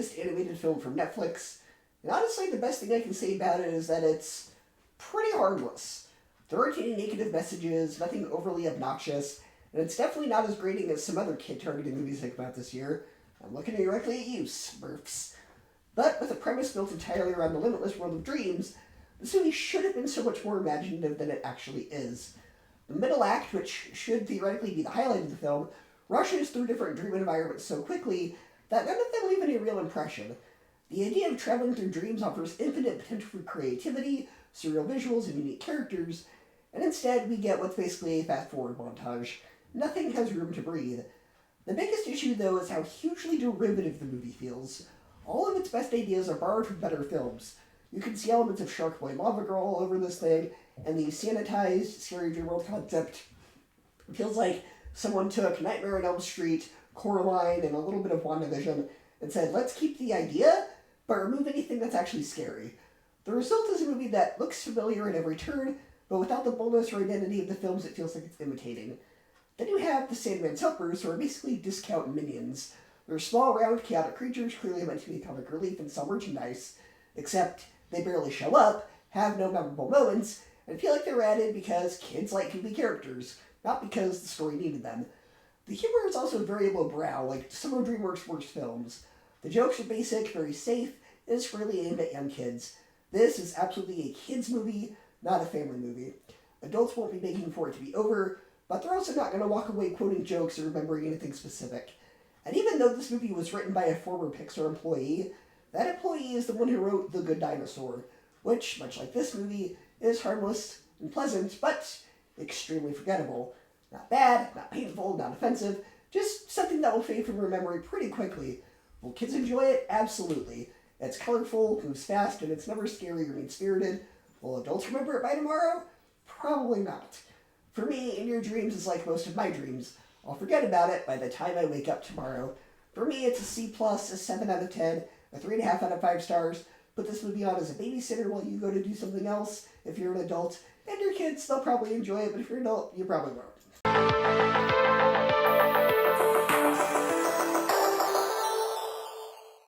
latest animated film from Netflix, and honestly the best thing I can say about it is that it's pretty harmless. There aren't any negative messages, nothing overly obnoxious, and it's definitely not as grating as some other kid-targeted movies I come out this year. I'm looking directly at you, Smurfs. But with a premise built entirely around the limitless world of dreams, this movie should have been so much more imaginative than it actually is. The middle act, which should theoretically be the highlight of the film, rushes through different dream environments so quickly that none of them leave any real impression. The idea of traveling through dreams offers infinite potential for creativity, surreal visuals, and unique characters, and instead we get what's basically a fast-forward montage. Nothing has room to breathe. The biggest issue, though, is how hugely derivative the movie feels. All of its best ideas are borrowed from better films. You can see elements of Shark Boy Lava Girl all over this thing, and the sanitized Scary Dream World concept feels like someone took Nightmare on Elm Street, Coraline, and a little bit of WandaVision, and said, let's keep the idea, but remove anything that's actually scary. The result is a movie that looks familiar at every turn, but without the boldness or identity of the films it feels like it's imitating. Then you have the Sandman's helpers, who are basically discount minions. They're small, round, chaotic creatures clearly meant to be comic relief and sell merchandise, except they barely show up, have no memorable moments, and feel like they're added because kids like goofy characters, not because the story needed them. The humor is also very lowbrow, like some of DreamWorks' worst films. The jokes are basic, very safe, and it's really aimed at young kids. This is absolutely a kids' movie, not a family movie. Adults won't be begging for it to be over, but they're also not going to walk away quoting jokes or remembering anything specific. And even though this movie was written by a former Pixar employee, that employee is the one who wrote The Good Dinosaur, which, much like this movie, is harmless and pleasant, but extremely forgettable. Not bad, not painful, not offensive, just something that will fade from your memory pretty quickly. Will kids enjoy it? Absolutely. It's colorful, moves fast, and it's never scary or mean-spirited. Will adults remember it by tomorrow? Probably not. For me, In Your Dreams is like most of my dreams. I'll forget about it by the time I wake up tomorrow. For me, it's a C+, a 7 out of 10, a 3.5 out of 5 stars. Put this movie on as a babysitter while you go to do something else if you're an adult. And your kids, they'll probably enjoy it, but if you're an adult, you probably won't.